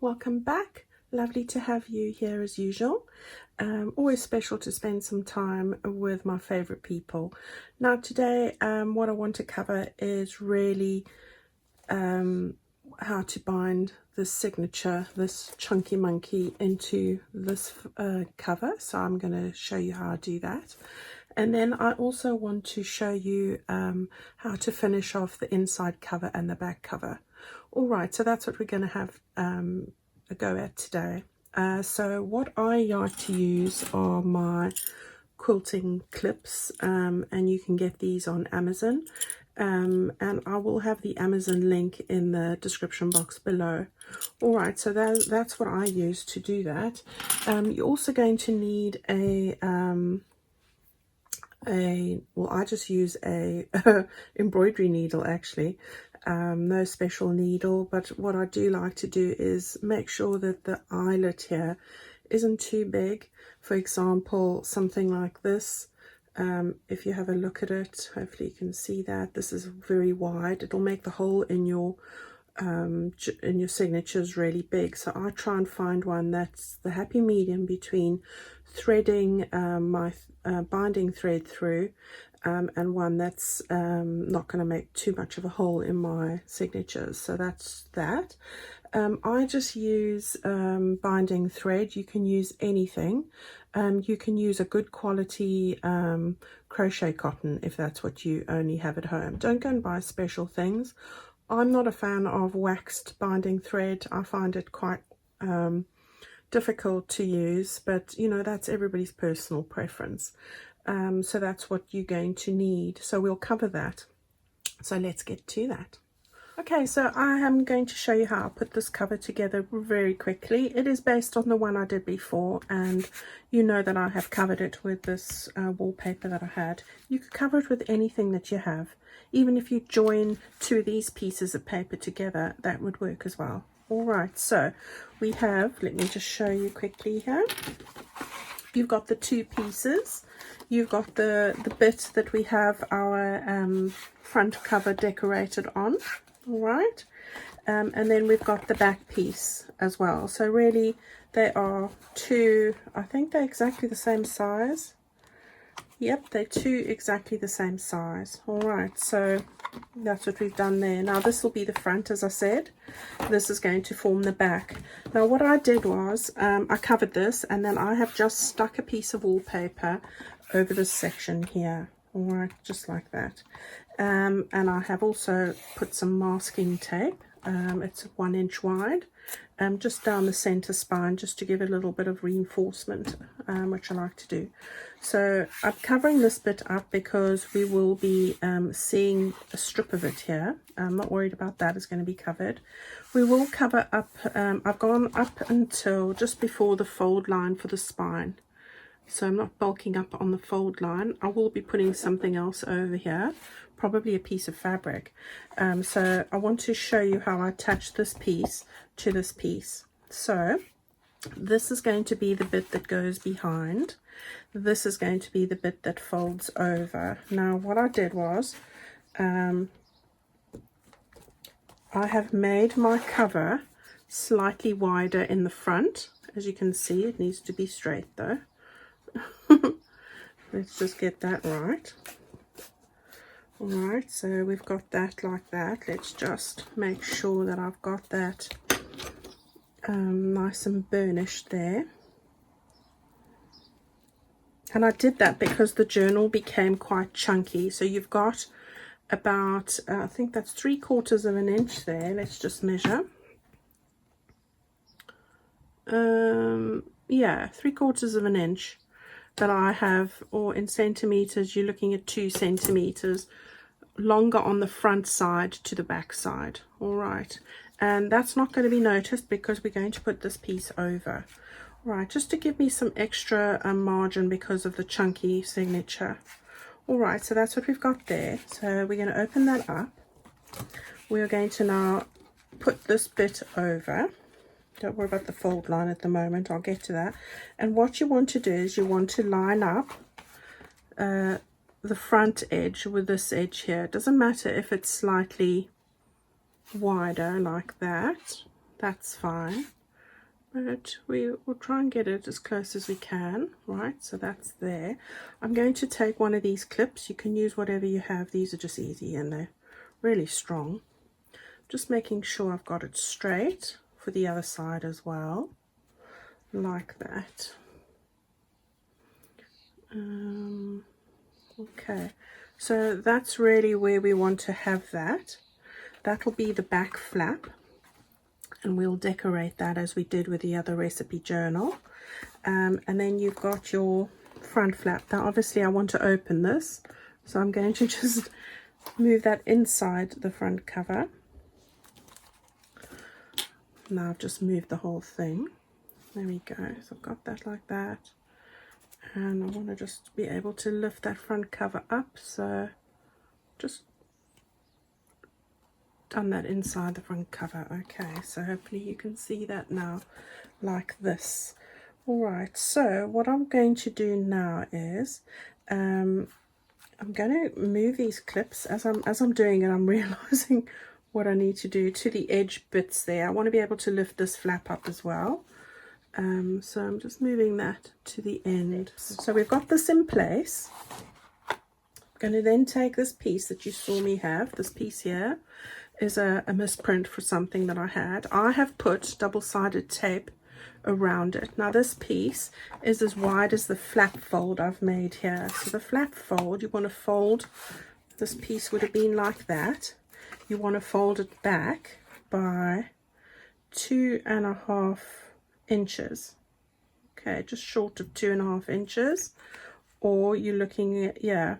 welcome back. Lovely to have you here as usual. Always special to spend some time with my favorite people. Now today what I want to cover is really how to bind this signature, this chunky monkey, into this cover. So I'm going to show you how I do that. And then I also want to show you how to finish off the inside cover and the back cover. All right, so that's what we're going to have a go at today. So what I like to use are my quilting clips, and you can get these on Amazon. And I will have the Amazon link in the description box below. All right, so that's what I use to do that. You're also going to need well, I just use a embroidery needle actually. No special needle, but what I do like to do is make sure that the eyelet here isn't too big. For example, something like this. If you have a look at it, hopefully you can see that this is very wide. It'll make the hole in your signatures really big. So I try and find one that's the happy medium between threading my binding thread through and one that's not going to make too much of a hole in my signatures. So that's that. I just use binding thread. You can use anything. You can use a good quality crochet cotton if that's what you only have at home. Don't go and buy special things. I'm not a fan of waxed binding thread. I find it quite difficult to use, but you know, that's everybody's personal preference. So that's what you're going to need. So we'll cover that. So let's get to that. Okay, so I am going to show you how I put this cover together very quickly. It is based on the one I did before, and you know that I have covered it with this wallpaper that I had. You could cover it with anything that you have. Even if you join two of these pieces of paper together, that would work as well. All right, so we have, let me just show you quickly here. You've got the two pieces. You've got the bit that we have our front cover decorated on. All right, and then we've got the back piece as well. So really they are two, I think they're exactly the same size. Yep, they're two exactly the same size. All right, so that's what we've done there. Now this will be the front, as I said. This is going to form the back. Now what I did was I covered this, and then I have just stuck a piece of wallpaper over this section here. All right, just like that. And I have also put some masking tape. It's 1 inch wide, just down the center spine, just to give it a little bit of reinforcement, which I like to do. So I'm covering this bit up because we will be seeing a strip of it here. I'm not worried about that, it's going to be covered. We will cover up, I've gone up until just before the fold line for the spine. So I'm not bulking up on the fold line. I will be putting something else over here, probably a piece of fabric. So I want to show you how I attach this piece to this piece. So this is going to be the bit that goes behind. This is going to be the bit that folds over. Now what I did was I have made my cover slightly wider in the front. As you can see, it needs to be straight though. Let's just get that right. All right, so we've got that like that. Let's just make sure that I've got that nice and burnished there. And I did that because the journal became quite chunky. So you've got about I think that's 3/4 of an inch there. Let's just measure. Yeah, 3/4 of an inch that I have, or in centimeters you're looking at 2 centimeters longer on the front side to the back side. All right, and that's not going to be noticed because we're going to put this piece over. All right, just to give me some extra margin because of the chunky signature. All right, so that's what we've got there. So we're going to open that up. We're going to now put this bit over. Don't worry about the fold line at the moment, I'll get to that. And what you want to do is you want to line up the front edge with this edge here. It doesn't matter if it's slightly wider like that, that's fine. but we will try and get it as close as we can. Right, so that's there. I'm going to take one of these clips. You can use whatever you have. These are just easy and they're really strong. Just making sure I've got it straight for the other side as well, like that. Okay, so that's really where we want to have that. That'll be the back flap, and we'll decorate that as we did with the other recipe journal. And then you've got your front flap. Now obviously I want to open this, so I'm going to just move that inside the front cover. Now I've just moved the whole thing. There we go. So I've got that like that, and I want to just be able to lift that front cover up, so just done that inside the front cover. Okay, so hopefully you can see that now like this. All right, so what I'm going to do now is I'm going to move these clips. As I'm doing it, I'm realizing what I need to do to the edge bits there. I want to be able to lift this flap up as well. So I'm just moving that to the end. So we've got this in place. I'm going to then take this piece that you saw me have. This piece here is a misprint for something that I had. I have put double-sided tape around it. Now this piece is as wide as the flap fold I've made here. So the flap fold, you want to fold, this piece would have been like that. You want to fold it back by 2.5 inches. Okay, just short of 2.5 inches, or you're looking at, yeah,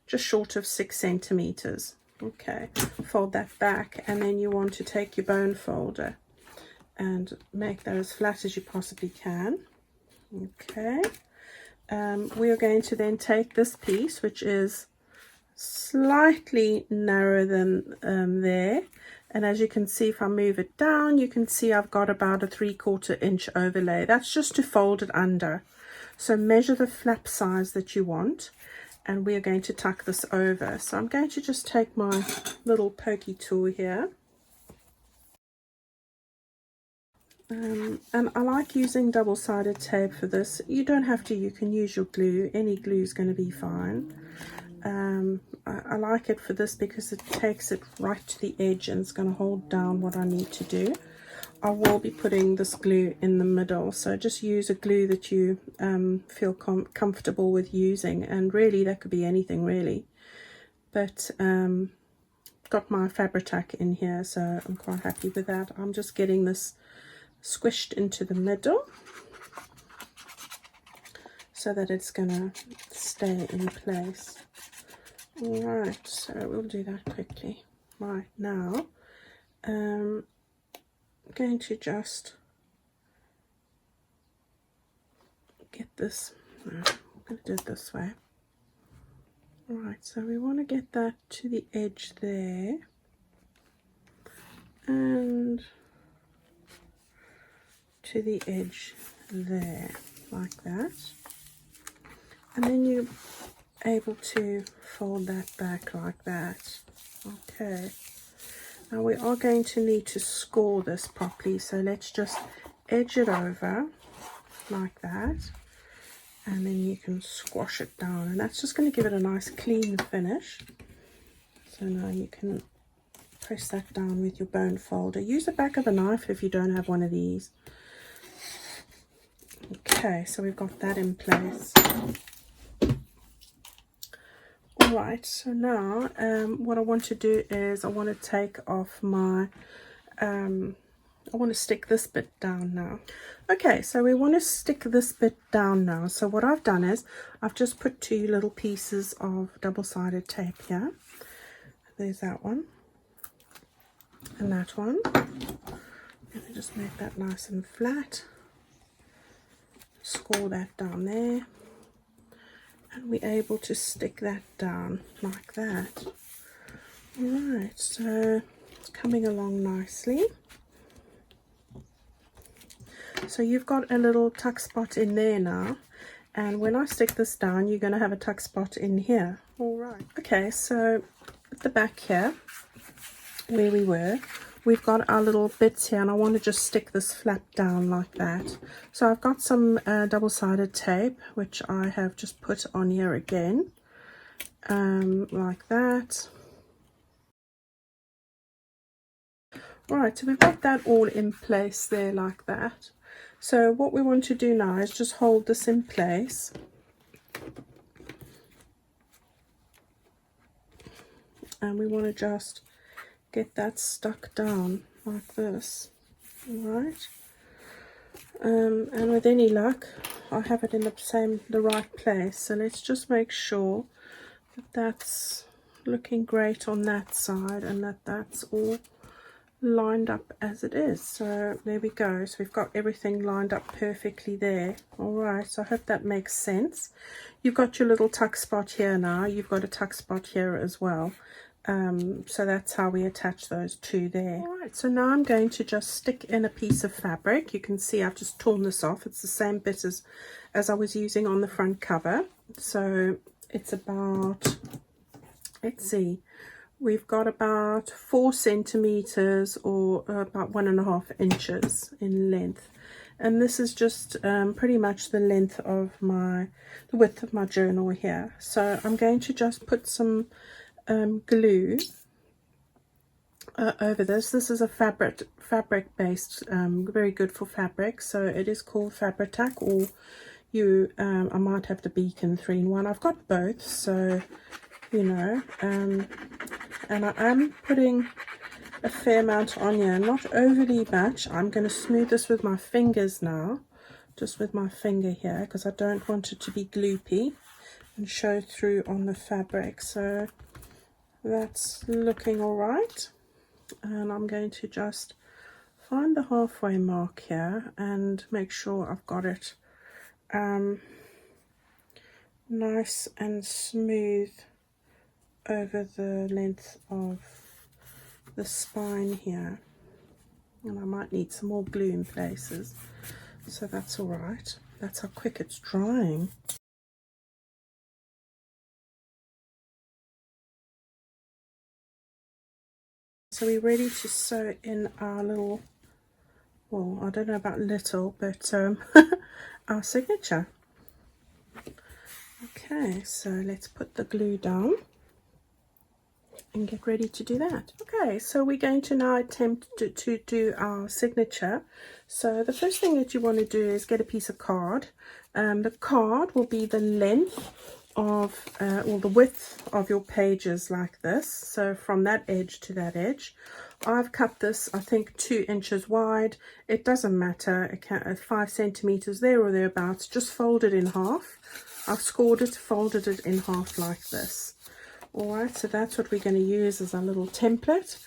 just short of 6 centimeters. Okay, fold that back, and then you want to take your bone folder and make that as flat as you possibly can. Okay, we are going to then take this piece, which is slightly narrower than there, and as you can see, if I move it down, you can see I've got about a 3/4 inch overlay. That's just to fold it under. So measure the flap size that you want, and we are going to tuck this over. So I'm going to just take my little pokey tool here, and I like using double-sided tape for this. You don't have to, you can use your glue. Any glue is going to be fine. I like it for this because it takes it right to the edge and it's going to hold down what I need to do. I will be putting this glue in the middle, so just use a glue that you feel comfortable with using, and really that could be anything really, but got my Fabri-Tac in here, so I'm quite happy with that. I'm just getting this squished into the middle so that it's gonna stay in place. All right, so we'll do that quickly. Right, now I'm going to just get this, I'm going to do it this way. All right, so we want to get that to the edge there, and to the edge there, like that, and then you're able to fold that back like that. Okay, now we are going to need to score this properly, so let's just edge it over like that, and then you can squash it down, and that's just going to give it a nice clean finish. So now you can press that down with your bone folder. Use the back of the knife if you don't have one of these. Okay, so we've got that in place. Alright, so now what I want to do is I want to take off my, I want to stick this bit down now. Okay, so we want to stick this bit down now. So what I've done is I've just put 2 little pieces of double-sided tape here. There's that one and that one. Let me just make that nice and flat. Score that down there, and we're able to stick that down like that. Alright, so it's coming along nicely. So you've got a little tuck spot in there now, and when I stick this down, you're going to have a tuck spot in here. Alright, okay, so at the back here, where we were, we've got our little bits here, and I want to just stick this flap down like that. So I've got some double-sided tape, which I have just put on here again, like that. Alright, so we've got that all in place there like that. So what we want to do now is just hold this in place. And we want to just get that stuck down like this. Alright. And with any luck, I have it in the right place. So let's just make sure that that's looking great on that side, and that that's all lined up as it is. So there we go. So we've got everything lined up perfectly there. Alright, so I hope that makes sense. You've got your little tuck spot here now. You've got a tuck spot here as well. So that's how we attach those two there. Alright, so now I'm going to just stick in a piece of fabric. You can see I've just torn this off. It's the same bit as I was using on the front cover. So it's about, let's see, we've got about 4 centimeters, or about 1.5 inches in length. And this is just pretty much the width of my journal here. So I'm going to just put some glue over this. This is a fabric based, very good for fabric. So it is called Fabri-Tac, or I might have the Beacon 3-in-1. I've got both, so you know, and I am putting a fair amount on here, not overly much. I'm going to smooth this with my fingers now, just with my finger here, because I don't want it to be gloopy and show through on the fabric. So that's looking all right, and I'm going to just find the halfway mark here and make sure I've got it nice and smooth over the length of the spine here. And I might need some more glue in places, so that's all right. That's how quick it's drying. So we're ready to sew in our little, well, I don't know about little, but our signature. Okay, so let's put the glue down and get ready to do that. Okay, so we're going to now attempt to do our signature. So the first thing that you want to do is get a piece of card. The card will be the length of or the width of your pages, like this. So from that edge to that edge. I've cut this, I think, 2 inches wide. It doesn't matter, it can, 5 centimeters there or thereabouts. Just fold it in half. I've scored it, folded it in half like this. Alright, so that's what we're going to use as our little template.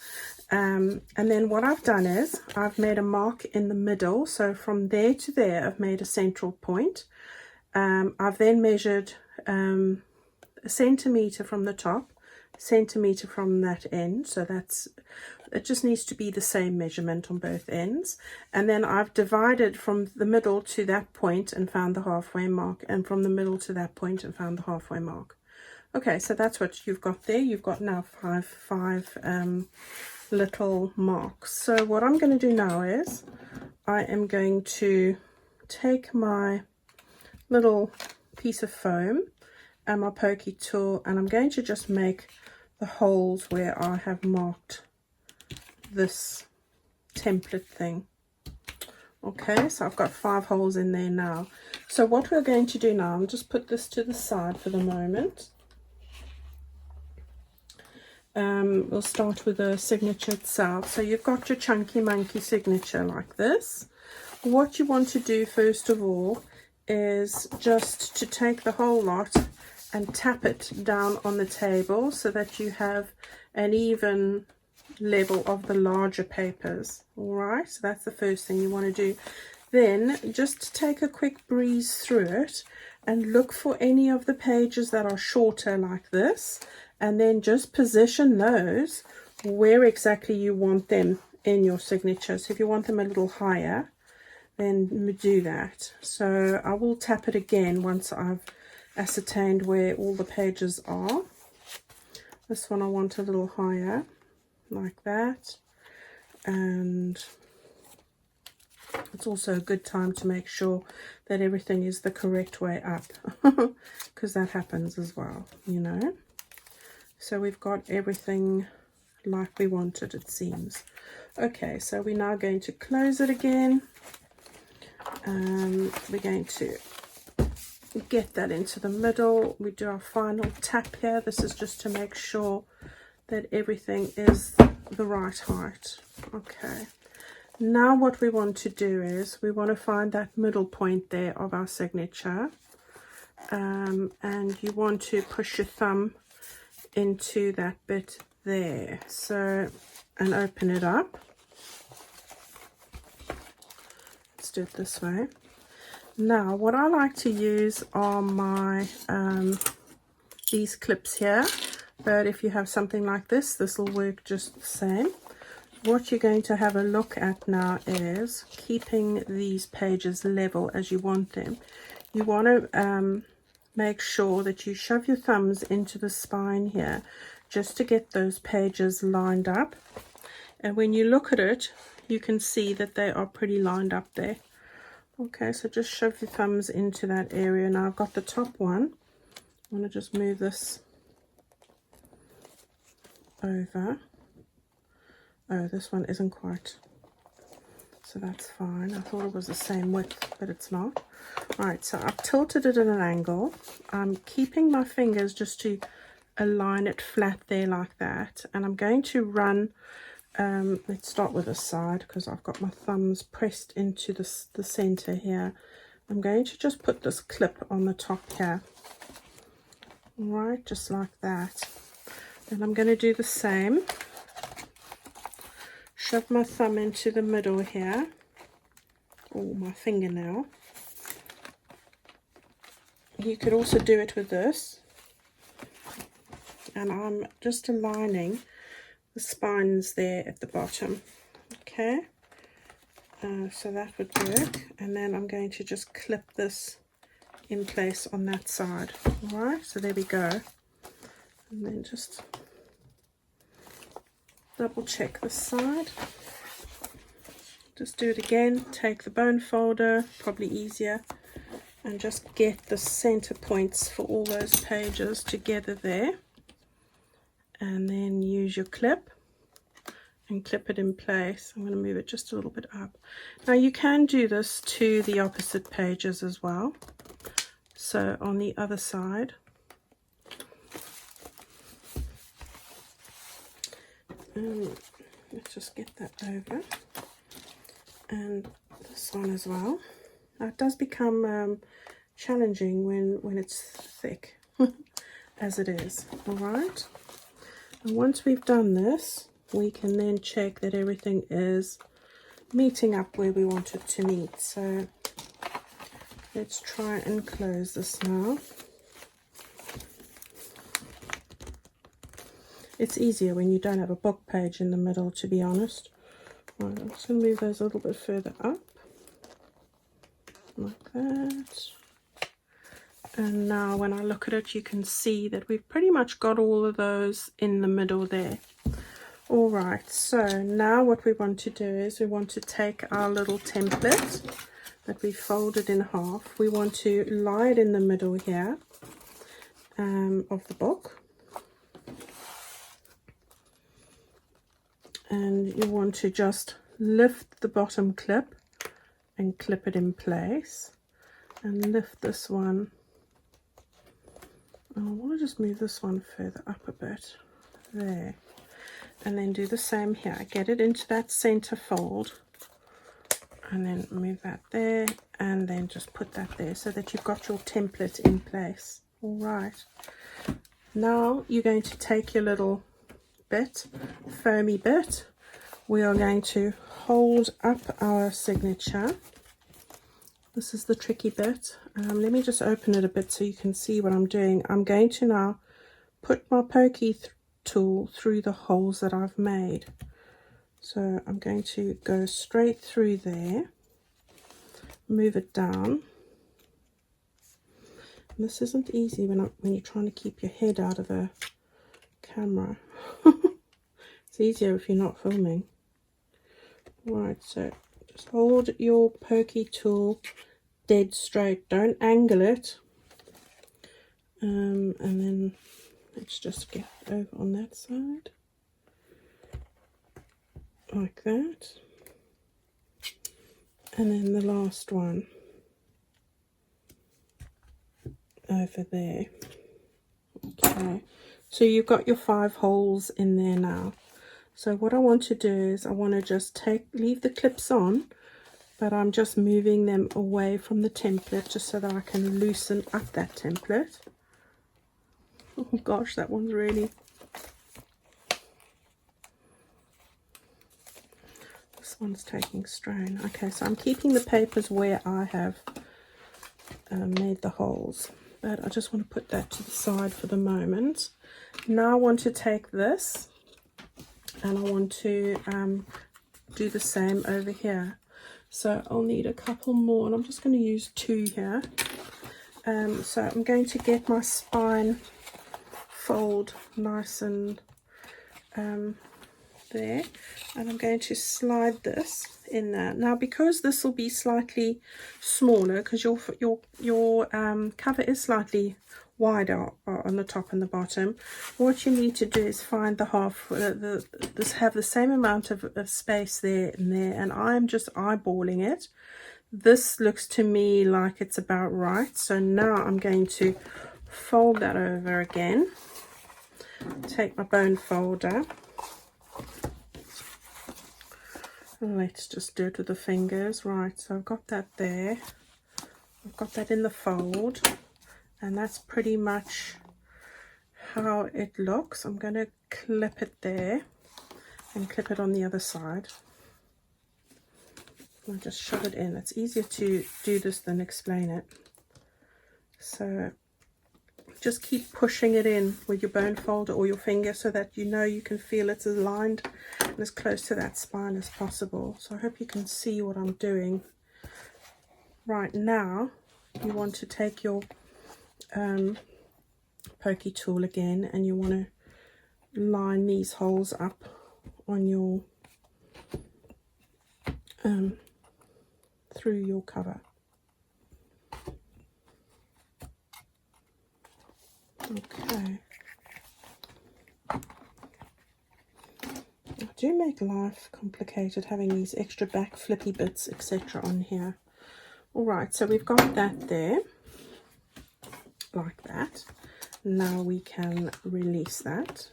And then what I've done is I've made a mark in the middle. So from there to there, I've made a central point. I've then measured a centimeter from the top, centimeter from that end. So it just needs to be the same measurement on both ends. And then I've divided from the middle to that point and found the halfway mark, and from the middle to that point and found the halfway mark. Okay, so that's what you've got there. You've got now five little marks. So what I'm going to do now is I am going to take my little piece of foam and my pokey tool, and I'm going to just make the holes where I have marked this template thing. Okay, so I've got 5 holes in there now. So what we're going to do now, I'll just put this to the side for the moment. We'll start with the signature itself. So you've got your chunky monkey signature like this. What you want to do first of all is just to take the whole lot and tap it down on the table so that you have an even level of the larger papers. All right, so that's the first thing you want to do. Then just take a quick breeze through it and look for any of the pages that are shorter like this, and then just position those where exactly you want them in your signature. So if you want them a little higher, then do that. So I will tap it again once I've ascertained where all the pages are. This one I want a little higher, like that. and it's also a good time to make sure that everything is the correct way up, because that happens as well, you know. So we've got everything like we wanted, it seems. Okay, so we're now going to close it again. We're going to get that into the middle. We do our final tap here. This is just to make sure that everything is the right height. Okay, now what we want to do is we want to find that middle point there of our signature, and you want to push your thumb into that bit there, so, and open it up. Let's do it this way. Now what I like to use are my these clips here, but if you have something like this, this will work just the same. What you're going to have a look at now is keeping these pages level as you want them. You want to make sure that you shove your thumbs into the spine here just to get those pages lined up, and when you look at it you can see that they are pretty lined up there. Okay, so just shove your thumbs into that area. Now I've got the top one. I want to just move this over. Oh, this one isn't quite, so that's fine. I thought it was the same width, but it's not. Right, so I've tilted it at an angle. I'm keeping my fingers just to align it flat there like that, and I'm going to run, let's start with this side because I've got my thumbs pressed into the center here. I'm going to just put this clip on the top here. All right, just like that. And I'm going to do the same. Shove my thumb into the middle here, or my fingernail. You could also do it with this, and I'm just aligning the spines there at the bottom. Okay, so that would work, and then I'm going to just clip this in place on that side. All right, so there we go, and then just double check this side. Just do it again, take the bone folder, probably easier, and just get the center points for all those pages together there, and then use your clip and clip it in place. I'm going to move it just a little bit up. Now you can do this to the opposite pages as well, so on the other side. Let's just get that over, and this one as well. Now it does become challenging when it's thick as it is. All right, and once we've done this, we can then check that everything is meeting up where we want it to meet. So let's try and close this now. It's easier when you don't have a book page in the middle, to be honest. Right, I'm just going to move those a little bit further up, like that. And now when I look at it, you can see that we've pretty much got all of those in the middle there. All right, so now what we want to do is we want to take our little template that we folded in half. We want to lie it in the middle here of the book. And you want to just lift the bottom clip and clip it in place, and lift this one. I want to just move this one further up a bit there, and then do the same here. Get it into that center fold, and then move that there, and then just put that there so that you've got your template in place. All right, now you're going to take your little bit, foamy bit. We are going to hold up our signature. This is the tricky bit. Let me just open it a bit so you can see what I'm doing. I'm going to now put my pokey tool through the holes that I've made. So I'm going to go straight through there, move it down. And this isn't easy when you're trying to keep your head out of a camera. It's easier if you're not filming. Right, so just hold your pokey tool dead straight, don't angle it, and then let's just get over on that side like that, and then the last one over there. Okay, so you've got your 5 holes in there now. So what I want to do is I want to just leave the clips on, but I'm just moving them away from the template just so that I can loosen up that template. Oh gosh, that one's really... This one's taking strain. Okay, so I'm keeping the papers where I have made the holes, but I just want to put that to the side for the moment. Now I want to take this and I want to do the same over here. So I'll need a couple more, and I'm just going to use 2 here. So I'm going to get my spine fold nice and there, and I'm going to slide this in there. Now, because this will be slightly smaller, because your cover is slightly wider on the top and the bottom, what you need to do is find the half, have the same amount of space there and there, and I'm just eyeballing it. This looks to me like it's about right, so now I'm going to fold that over again, take my bone folder, and let's just do it with the fingers. Right, so I've got that there, I've got that in the fold, and that's pretty much how it looks. I'm going to clip it there and clip it on the other side. I'll just shove it in. It's easier to do this than explain it. So just keep pushing it in with your bone folder or your finger so that you can feel it's aligned and as close to that spine as possible. So I hope you can see what I'm doing. Right, now you want to take your pokey tool again, and you want to line these holes up on your through your cover. Okay, I do make life complicated having these extra back flippy bits etc. on here. All right, so we've got that there like that. Now we can release that.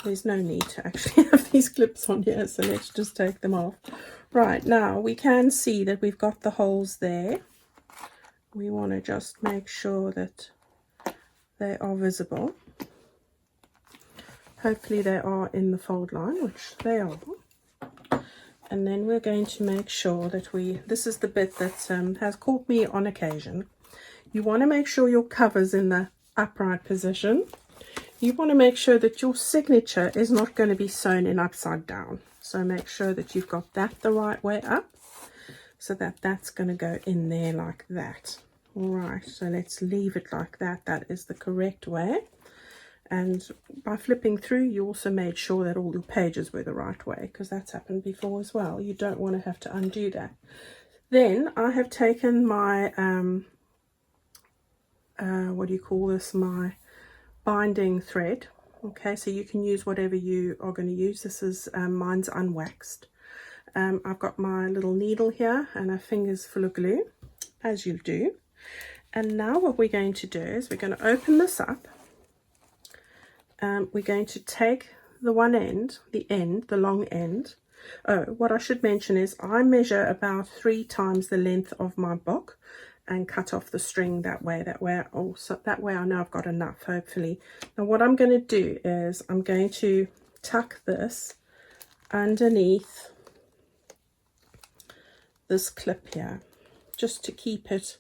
There's no need to actually have these clips on here, so let's just take them off. Right, now we can see that we've got the holes there. We want to just make sure that they are visible. Hopefully they are in the fold line, which they are. And then we're going to make sure that this is the bit that has caught me on occasion. You want to make sure your cover's in the upright position. You want to make sure that your signature is not going to be sewn in upside down. So make sure that you've got that the right way up, so that that's going to go in there like that. All right, so let's leave it like that. That is the correct way. And by flipping through, you also made sure that all your pages were the right way, because that's happened before as well. You don't want to have to undo that. Then I have taken my what do you call this, my binding thread. Okay, so you can use whatever you are going to use. This is mine's unwaxed. I've got my little needle here and a fingers full of glue, as you do. And now what we're going to do is we're going to open this up. We're going to take the one end, the long end. Oh, what I should mention is I measure about 3 times the length of my book and cut off the string that way. That way I know I've got enough, hopefully. Now what I'm going to do is I'm going to tuck this underneath this clip here, just to keep it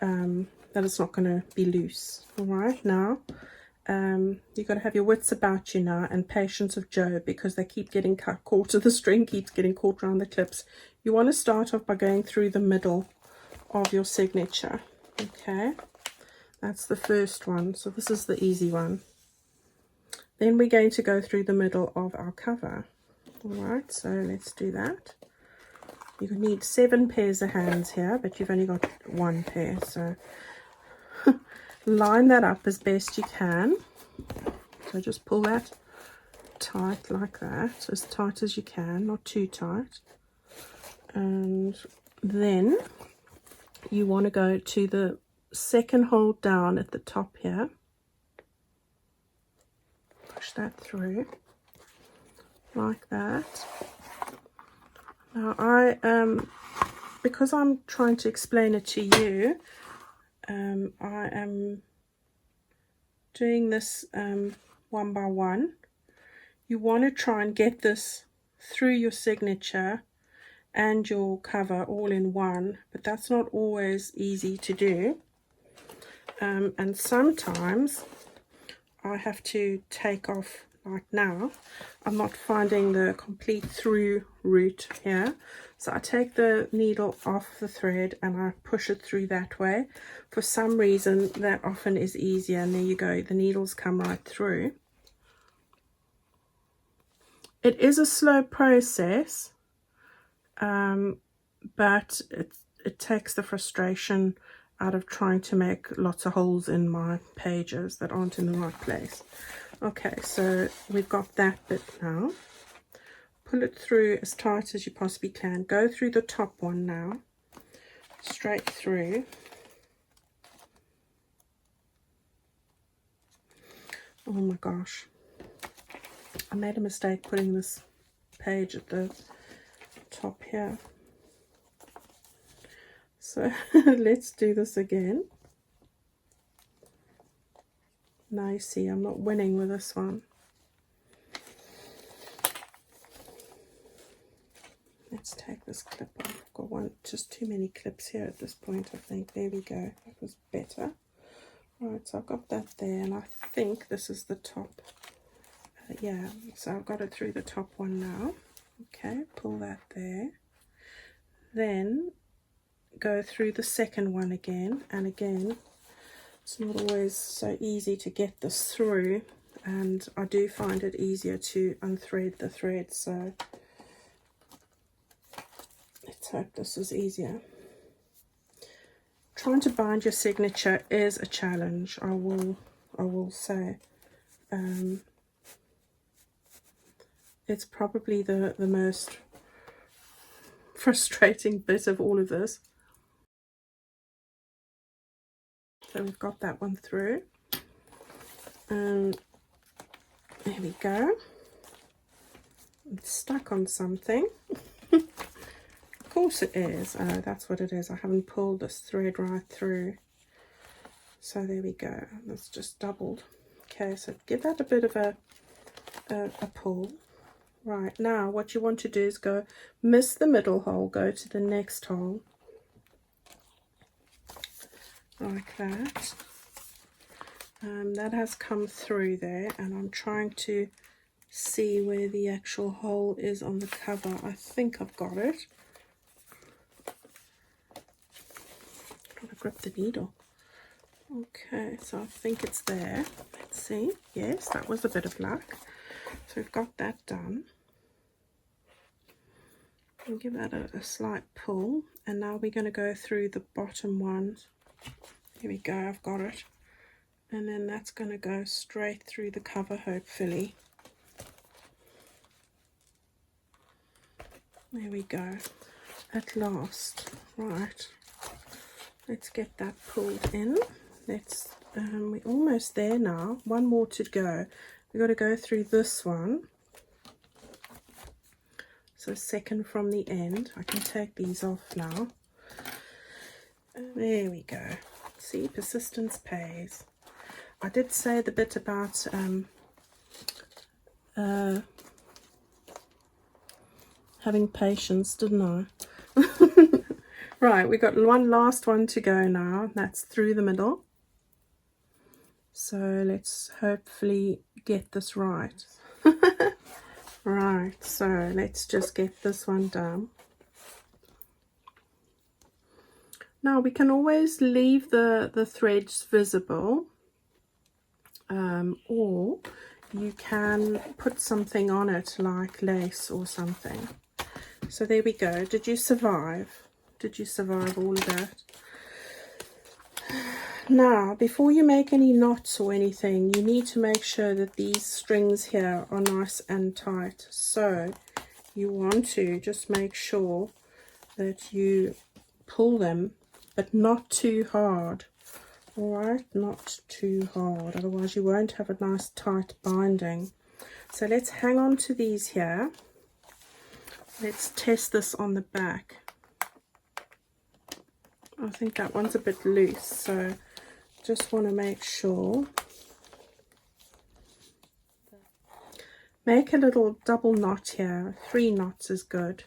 that it's not going to be loose. All right, now you've got to have your wits about you now and patience of Job, because they keep getting caught, the string keeps getting caught around the clips. You want to start off by going through the middle of your signature. Okay, that's the first one, so this is the easy one. Then we're going to go through the middle of our cover. Alright, so let's do that. You need 7 pairs of hands here, but you've only got 1 pair, so line that up as best you can. So just pull that tight like that, as tight as you can, not too tight. And then you want to go to the second hole down at the top here. Push that through like that. Now because I'm trying to explain it to you, I am doing this one by one. You want to try and get this through your signature and your cover all in one, but that's not always easy to do. And sometimes I have to take off, like now I'm not finding the complete through route here, so I take the needle off the thread and I push it through that way. For some reason that often is easier, and there you go, the needles come right through. It is a slow process, but it takes the frustration out of trying to make lots of holes in my pages that aren't in the right place. Okay, so we've got that bit now. Pull it through as tight as you possibly can. Go through the top one now, straight through. Oh my gosh, I made a mistake putting this page at the top here. So let's do this again. Now you see I'm not winning with this one. Let's take this clip off. I've got just too many clips here at this point, I think. There we go. That was better. Right, so I've got that there, and I think this is the top. Yeah, so I've got it through the top one now. Okay, pull that there. Then go through the second one again, and again, it's not always so easy to get this through, and I do find it easier to unthread the thread, so let's hope this is easier. Trying to bind your signature is a challenge, I will say. It's probably the most frustrating bit of all of this. So we've got that one through, and there we go. It's stuck on something. Of course it is. Oh, that's what it is. I haven't pulled this thread right through. So there we go. That's just doubled. Okay, so give that a bit of a pull. Right, now what you want to do is go, miss the middle hole, go to the next hole. Like that. That has come through there, and I'm trying to see where the actual hole is on the cover. I think I've got it. I'm trying to grip the needle. Okay, so I think it's there. Let's see. Yes, that was a bit of luck. So we've got that done. We'll give that a slight pull, and now we're going to go through the bottom one. Here we go, I've got it. And then that's going to go straight through the cover, hopefully. There we go. At last. Right. Let's get that pulled in. We're almost there now. One more to go. We've got to go through this one. So second from the end. I can take these off now. There we go. See, persistence pays. I did say the bit about having patience, didn't I? Right, we've got one last one to go now. That's through the middle. So let's hopefully get this right. Right, so let's just get this one done. Now we can always leave the threads visible, or you can put something on it like lace or something. So there we go. Did you survive? Did you survive all of that? Now, before you make any knots or anything, you need to make sure that these strings here are nice and tight. So you want to just make sure that you pull them, but not too hard. All right, not too hard, otherwise you won't have a nice tight binding. So let's hang on to these here. Let's test this on the back. I think that one's a bit loose, so just want to make sure. Make a little double knot here. 3 knots is good,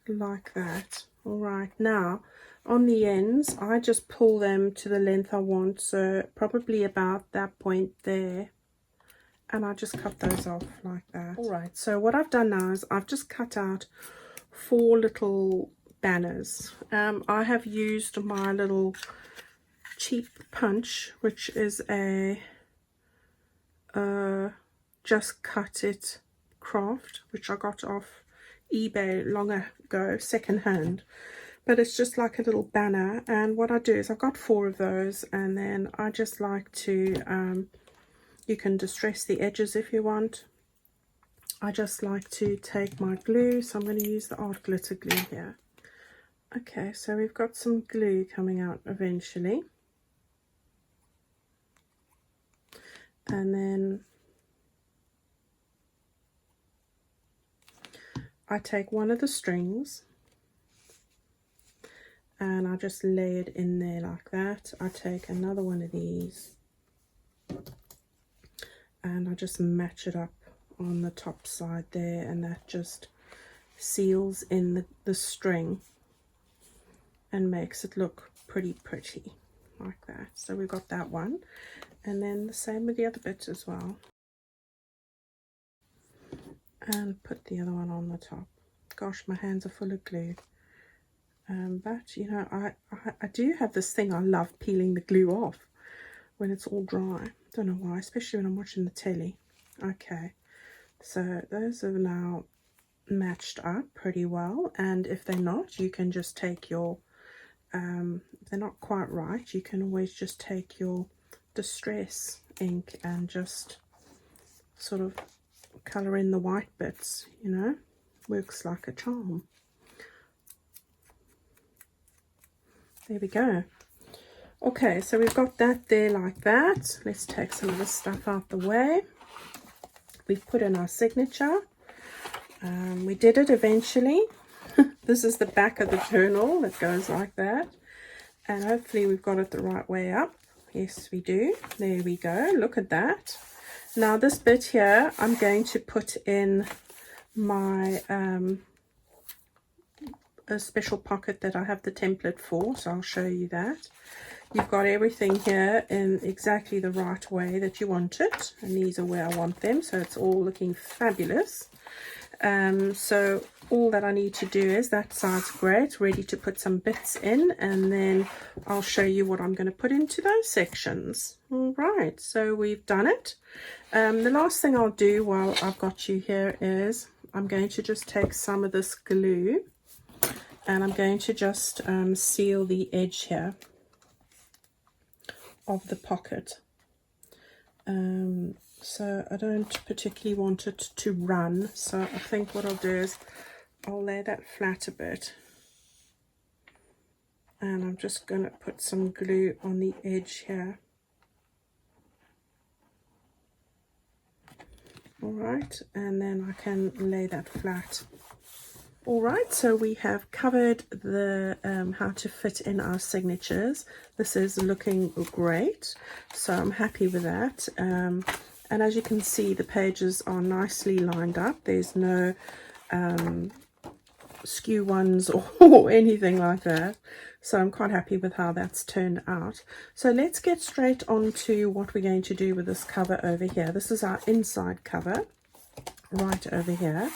like that. All right, now on the ends I just pull them to the length I want, so probably about that point there, and I just cut those off like that. All right, so what I've done now is I've just cut out 4 little banners. I have used my little cheap punch, which is a just cut it craft, which I got off eBay long ago, secondhand, but it's just like a little banner. And what I do is I've got 4 of those, and then I just like to you can distress the edges if you want. I just like to take my glue, so I'm going to use the art glitter glue here. Okay, so we've got some glue coming out eventually, and then I take one of the strings and I just lay it in there like that. I take another one of these and I just match it up on the top side there, and that just seals in the string and makes it look pretty like that. So we've got that one, and then the same with the other bits as well, and put the other one on the top. Gosh, my hands are full of glue, but you know, I do have this thing, I love peeling the glue off when it's all dry. Don't know why, especially when I'm watching the telly. Okay, so those are now matched up pretty well, and if they're not, you can just take your if they're not quite right, you can always just take your distress ink and just sort of colour in the white bits, you know, works like a charm. There we go. Okay, so we've got that there like that. Let's take some of this stuff out the way. We've put in our signature. We did it eventually. This is the back of the journal that goes like that, and hopefully we've got it the right way up. Yes, we do. There we go. Look at that. Now this bit here, I'm going to put in my a special pocket that I have the template for, so I'll show you that. You've got everything here in exactly the right way that you want it, and these are where I want them, so it's all looking fabulous. So all that I need to do is, that side's great, ready to put some bits in, and then I'll show you what I'm going to put into those sections. All right, so we've done it. The last thing I'll do while I've got you here is I'm going to just take some of this glue, and I'm going to just seal the edge here of the pocket. So I don't particularly want it to run, so I think what I'll do is I'll lay that flat a bit, and I'm just going to put some glue on the edge here. All right, and then I can lay that flat. All right, so we have covered the how to fit in our signatures. This is looking great, so I'm happy with that. And as you can see, the pages are nicely lined up. There's no skew ones or anything like that. So I'm quite happy with how that's turned out. So let's get straight on to what we're going to do with this cover over here. This is our inside cover right over here.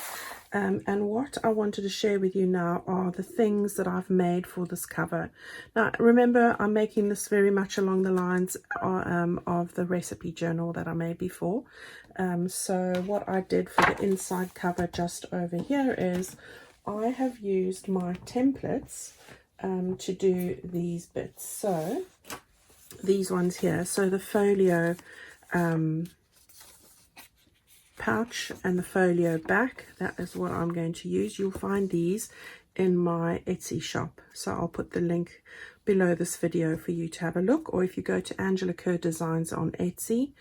And what I wanted to share with you now are the things that I've made for this cover. Now remember, I'm making this very much along the lines of the recipe journal that I made before. So what I did for the inside cover just over here is I have used my templates to do these bits. So these ones here, so the folio pouch and the folio back, that is what I'm going to use. You'll find these in my Etsy shop, so I'll put the link below this video for you to have a look, or if you go to Angela Kerr Designs on Etsy,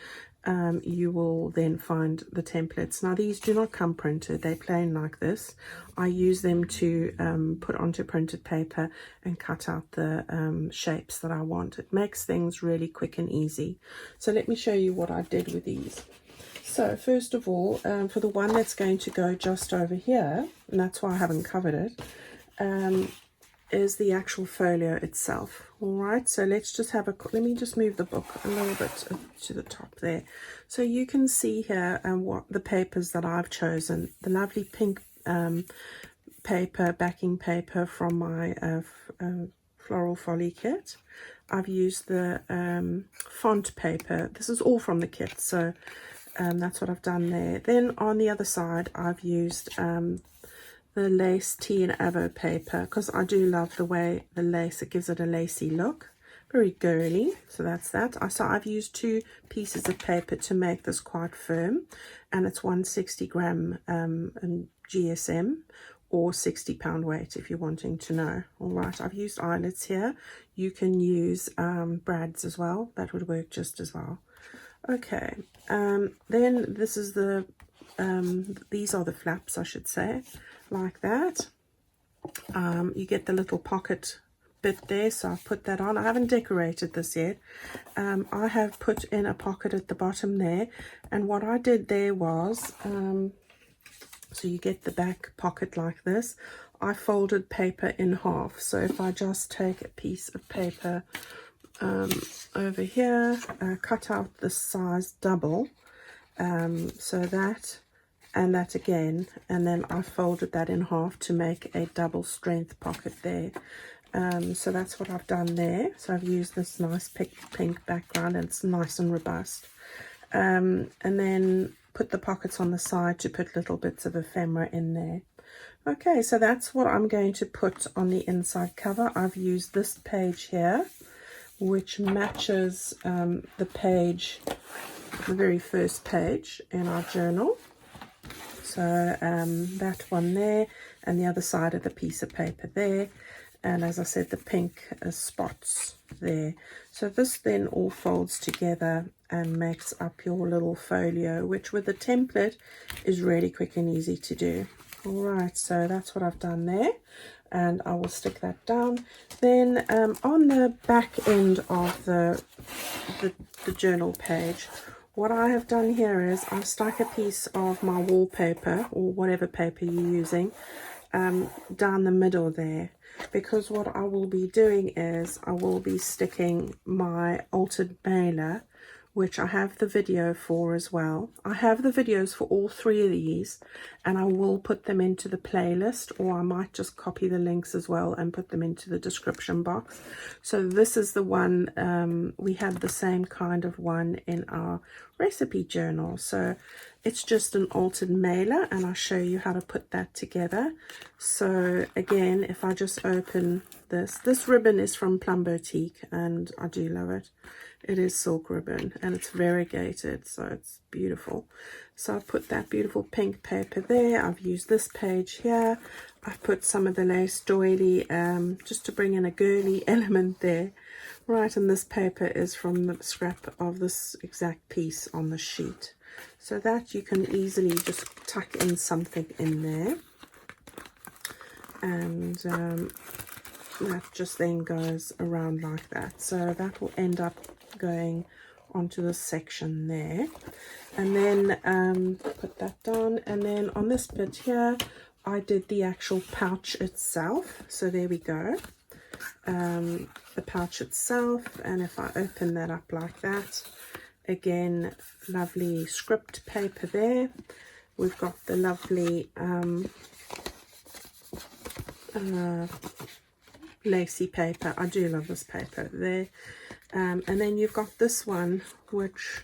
you will then find the templates. Now these do not come printed, they're plain like this. I use them to put onto printed paper and cut out the shapes that I want. It makes things really quick and easy. So let me show you what I did with these. So first of all, for the one that's going to go just over here, and that's why I haven't covered it, is the actual folio itself. All right, so let's just have a, let me just move the book a little bit to the top there, so you can see here what the papers that I've chosen. The lovely pink paper, backing paper from my Floral Folly kit. I've used the font paper. This is all from the kit, so that's what I've done there. Then on the other side, I've used the lace tea and avo paper, because I do love the way the lace, it gives it a lacy look, very girly. So that's that. So I've used 2 pieces of paper to make this quite firm, and it's 160 gram GSM or 60 pound weight if you're wanting to know. All right, I've used eyelets here. You can use brads as well, that would work just as well. Okay, then this is the these are the flaps, I should say, like that. You get the little pocket bit there, so I've put that on. I haven't decorated this yet. I have put in a pocket at the bottom there, and what I did there was, so you get the back pocket like this. I folded paper in half, so if I just take a piece of paper over here, cut out the size double, so that and that again, and then I folded that in half to make a double strength pocket there. So that's what I've done there. So I've used this nice pink background, and it's nice and robust, and then put the pockets on the side to put little bits of ephemera in there. Okay, so that's what I'm going to put on the inside cover. I've used this page here, which matches the page, the very first page in our journal. So that one there, and the other side of the piece of paper there, and as I said, the pink spots there. So this then all folds together and makes up your little folio, which with the template is really quick and easy to do. All right, so that's what I've done there, and I will stick that down. Then on the back end of the journal page, what I have done here is I've stuck a piece of my wallpaper, or whatever paper you're using, down the middle there, because what I will be doing is I will be sticking my altered mailer, which I have the video for as well. I have the videos for all 3 of these, and I will put them into the playlist, or I might just copy the links as well and put them into the description box. So this is the one, we have the same kind of one in our recipe journal. So it's just an altered mailer, and I'll show you how to put that together. So again, if I just open this ribbon is from Plum Boutique, and I do love it. It is silk ribbon, and it's variegated, so it's beautiful. So I've put that beautiful pink paper there. I've used this page here. I've put some of the lace doily, just to bring in a girly element there. Right, and this paper is from the scrap of this exact piece on the sheet. So that you can easily just tuck in something in there. And that just then goes around like that. So that will end up going onto this section there, and then put that down. And then on this bit here, I did the actual pouch itself. So there we go, the pouch itself. And if I open that up like that, again, lovely script paper there. We've got the lovely lacy paper. I do love this paper there. And then you've got this one, which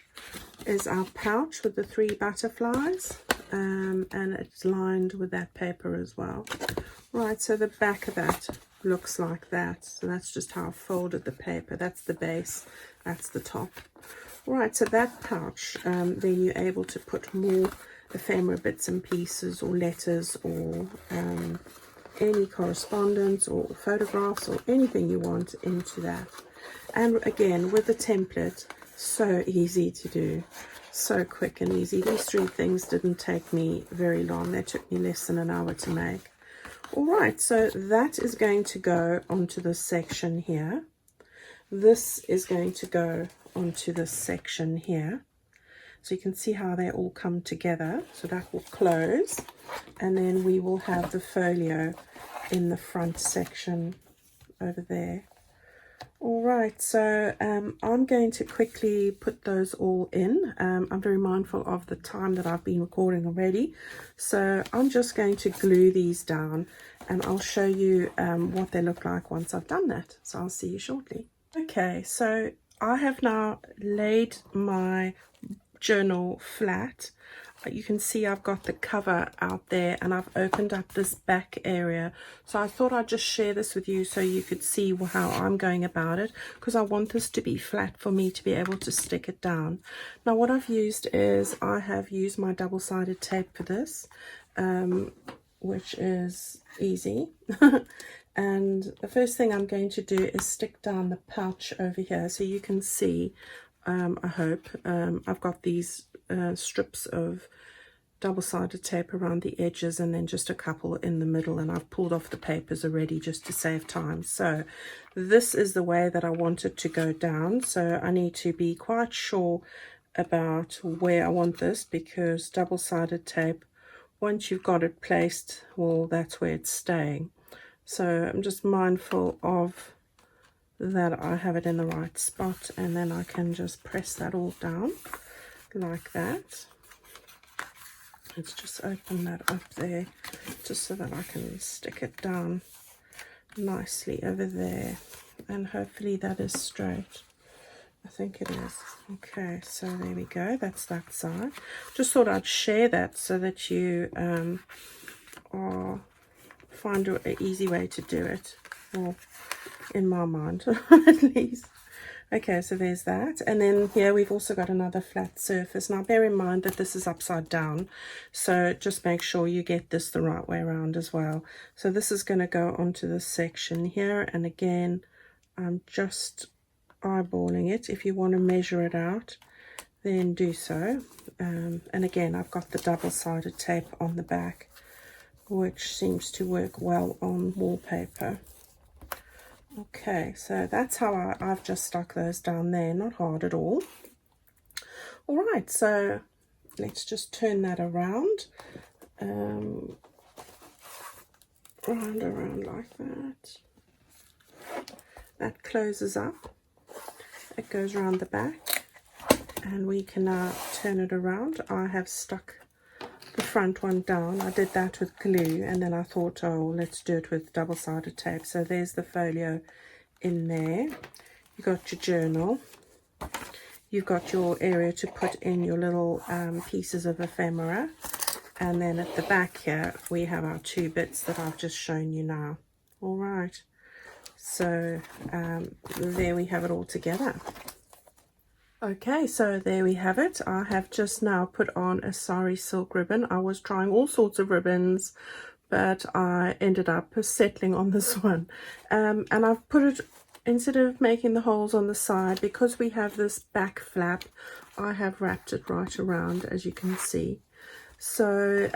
is our pouch with the 3 butterflies, and it's lined with that paper as well. Right, so the back of that looks like that. So that's just how I folded the paper. That's the base, that's the top. Right, so that pouch, then you're able to put more ephemera bits and pieces or letters or any correspondence or photographs or anything you want into that. And again, with the template, so easy to do, so quick and easy. These 3 things didn't take me very long. They took me less than an hour to make. All right, so that is going to go onto this section here. This is going to go onto this section here. So you can see how they all come together. So that will close, and then we will have the folio in the front section over there. All right, so I'm going to quickly put those all in. I'm very mindful of the time that I've been recording already, so I'm just going to glue these down, and I'll show you what they look like once I've done that. So I'll see you shortly. Okay, so I have now laid my journal flat. You can see I've got the cover out there, and I've opened up this back area. So I thought I'd just share this with you so you could see how I'm going about it, because I want this to be flat for me to be able to stick it down. Now what I've used is I have used my double-sided tape for this, which is easy. And the first thing I'm going to do is stick down the pouch over here, so you can see, I hope, I've got these strips of double-sided tape around the edges, and then just a couple in the middle, and I've pulled off the papers already just to save time. So this is the way that I want it to go down. So I need to be quite sure about where I want this, because double-sided tape, once you've got it placed, well, that's where it's staying. So I'm just mindful of that I have it in the right spot, and then I can just press that all down like that. Let's just open that up there just so that I can stick it down nicely over there, and hopefully that is straight. I think it is. Okay, so there we go, that's that side. Just thought I'd share that so that you find an easy way to do it, well, in my mind at least. Okay, so there's that, and then here we've also got another flat surface. Now bear in mind that this is upside down, so just make sure you get this the right way around as well. So this is going to go onto this section here, and again I'm just eyeballing it. If you want to measure it out, then do so. And again, I've got the double-sided tape on the back, which seems to work well on wallpaper. Okay, so that's how I've just stuck those down there, not hard at all. All right, so let's just turn that around, around like that. That closes up, it goes around the back, and we can now turn it around. I have stuck the front one down. I did that with glue, and then I thought, oh, let's do it with double-sided tape. So there's the folio in there. You got your journal, you've got your area to put in your little pieces of ephemera, and then at the back here we have our 2 bits that I've just shown you now. All right, so there we have it all together. Okay, so there we have it. I have just now put on a sari silk ribbon. I was trying all sorts of ribbons, but I ended up settling on this one. And I've put it, instead of making the holes on the side, because we have this back flap, I have wrapped it right around, as you can see. So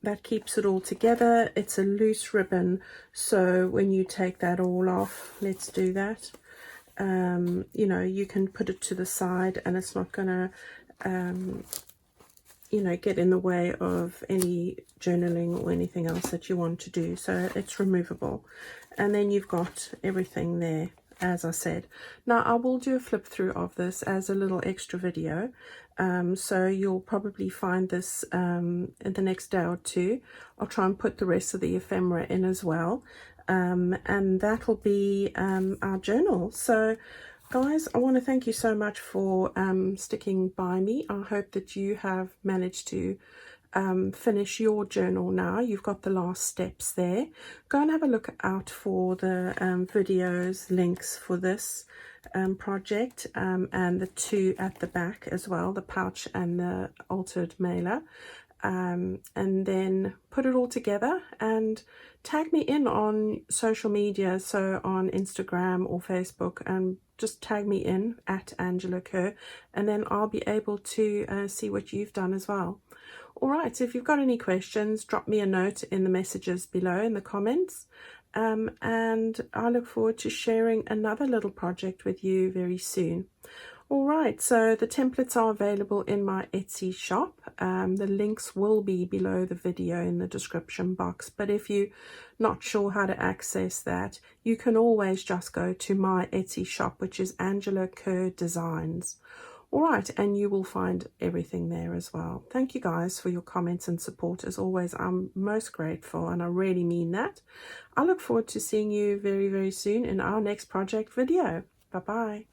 that keeps it all together. It's a loose ribbon, so when you take that all off, let's do that. You know, you can put it to the side, and it's not gonna you know, get in the way of any journaling or anything else that you want to do. So it's removable, and then you've got everything there, as I said. Now I will do a flip through of this as a little extra video, so you'll probably find this in the next day or 2. I'll try and put the rest of the ephemera in as well. And that will be our journal. So Guys, I want to thank you so much for sticking by me. I hope that you have managed to finish your journal now. You've got the last steps there. Go and have a look out for the videos, links for this project, and the two at the back as well, the pouch and the altered mailer. And then put it all together and tag me in on social media, so on Instagram or Facebook, and just tag me in at Angela Kerr, and then I'll be able to see what you've done as well. All right, so if you've got any questions, drop me a note in the messages below in the comments, and I look forward to sharing another little project with you very soon. All right, so the templates are available in my Etsy shop. The links will be below the video in the description box, but if you're not sure how to access that, you can always just go to my Etsy shop, which is Angela Kerr Designs. All right, and you will find everything there as well. Thank you guys for your comments and support. As always, I'm most grateful, and I really mean that. I look forward to seeing you very, very soon in our next project video. Bye-bye.